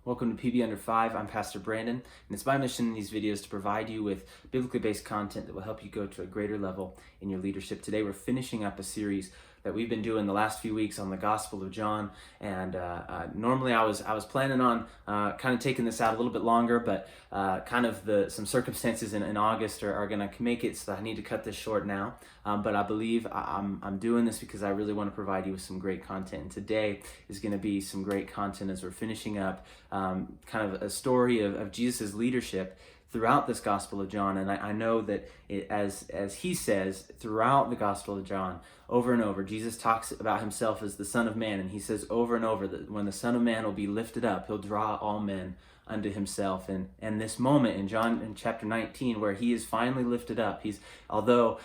Welcome to PB Under 5. I'm Pastor Brandon, and it's my mission in these videos to provide you with biblically based content that will help you go to a greater level in your leadership. Today we're finishing up a series that we've been doing the last few weeks on the Gospel of John, and normally I was planning on kind of taking this out a little bit longer, but some circumstances in August are going to make it so that I need to cut this short now. But I believe I'm doing this because I really want to provide you with some great content. And today is going to be some great content as we're finishing up kind of a story of Jesus' leadership throughout this Gospel of John. And I know that as he says throughout the Gospel of John, over and over, Jesus talks about himself as the Son of Man, and he says over and over that when the Son of Man will be lifted up, he'll draw all men unto himself. And this moment in John in chapter 19 where he is finally lifted up, although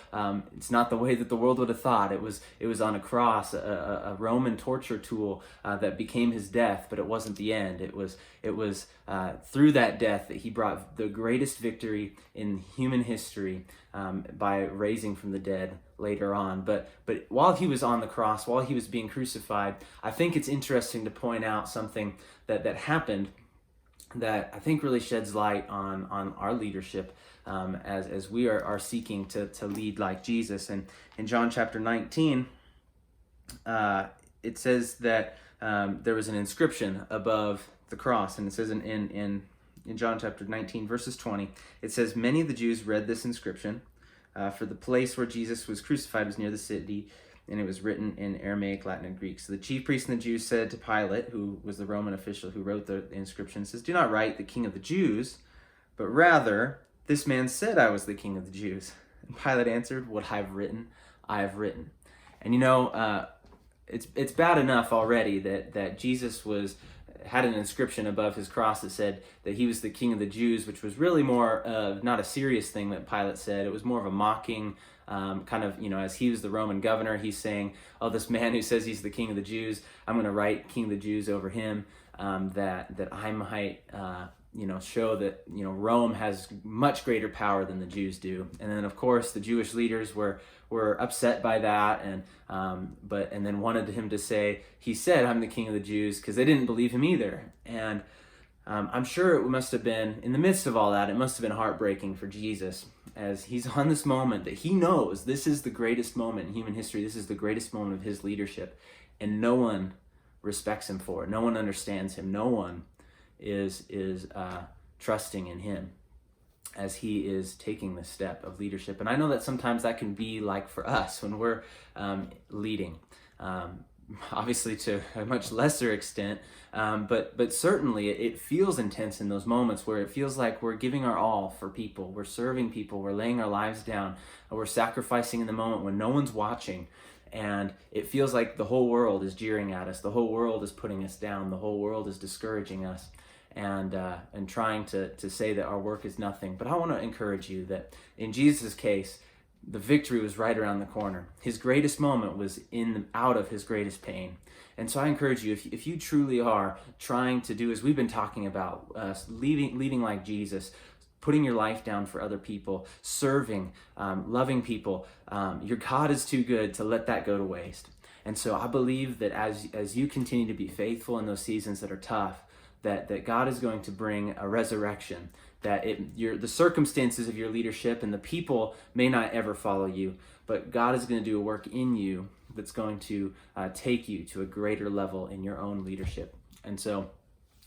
it's not the way that the world would have thought, it was on a cross, a Roman torture tool that became his death, but it wasn't the end. It was through that death that he brought the greatest victory in human history by raising from the dead later on. But while he was on the cross, while he was being crucified, I think it's interesting to point out something that happened that I think really sheds light on our leadership as we are seeking to lead like Jesus. And in John chapter 19, it says that there was an inscription above the cross, and it says in John chapter 19 verses 20, it says, "Many of the Jews read this inscription, for the place where Jesus was crucified was near the city, and it was written in Aramaic, Latin, and Greek. So the chief priests and the Jews said to Pilate, who was the Roman official who wrote the inscription, says, 'Do not write the King of the Jews, but rather, this man said I was the King of the Jews.' And Pilate answered, 'What I have written, I have written.'" And it's bad enough already that Jesus had an inscription above his cross that said that he was the King of the Jews, which was really more not a serious thing that Pilate said. It was more of a mocking as he was the Roman governor, he's saying, "Oh, this man who says he's the King of the Jews, I'm going to write King of the Jews over him, that I might show that Rome has much greater power than the Jews do." And then of course the Jewish leaders were upset by that, and then wanted him to say he said, "I'm the King of the Jews," because they didn't believe him either. And I'm sure it must have been, in the midst of all that, it must have been heartbreaking for Jesus as he's on this moment that he knows this is the greatest moment in human history. This is the greatest moment of his leadership, and no one respects him for it. No one understands him. No one is trusting in him as he is taking this step of leadership. And I know that sometimes that can be like for us when we're leading. Obviously to a much lesser extent, but certainly it feels intense in those moments where it feels like we're giving our all for people, we're serving people, we're laying our lives down, we're sacrificing in the moment when no one's watching, and it feels like the whole world is jeering at us, the whole world is putting us down, the whole world is discouraging us, and trying to say that our work is nothing. But I want to encourage you that in Jesus' case, the victory was right around the corner. His greatest moment was out of his greatest pain. And so I encourage you, if you truly are trying to do, as we've been talking about, leading like Jesus, putting your life down for other people, serving, loving people, your God is too good to let that go to waste. And so I believe that as you continue to be faithful in those seasons that are tough, that God is going to bring a resurrection, that the circumstances of your leadership and the people may not ever follow you, but God is going to do a work in you that's going to take you to a greater level in your own leadership. And so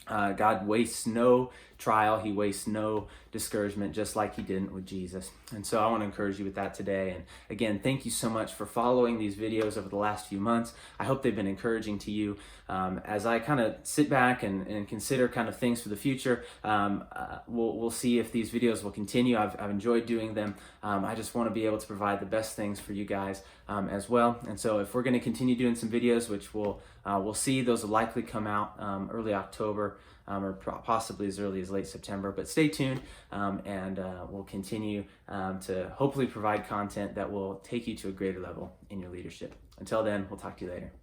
God wastes no trial, he wastes no discouragement, just like he didn't with Jesus. And so I want to encourage you with that today. And again, thank you so much for following these videos over the last few months. I hope they've been encouraging to you as I kind of sit back and consider kind of things for the future. We'll see if these videos will continue. I've enjoyed doing them. I just want to be able to provide the best things for you guys as well. And so if we're going to continue doing some videos, which we'll see, those will likely come out early October, or possibly as early as late September. But stay tuned, and we'll continue to hopefully provide content that will take you to a greater level in your leadership. Until then, we'll talk to you later.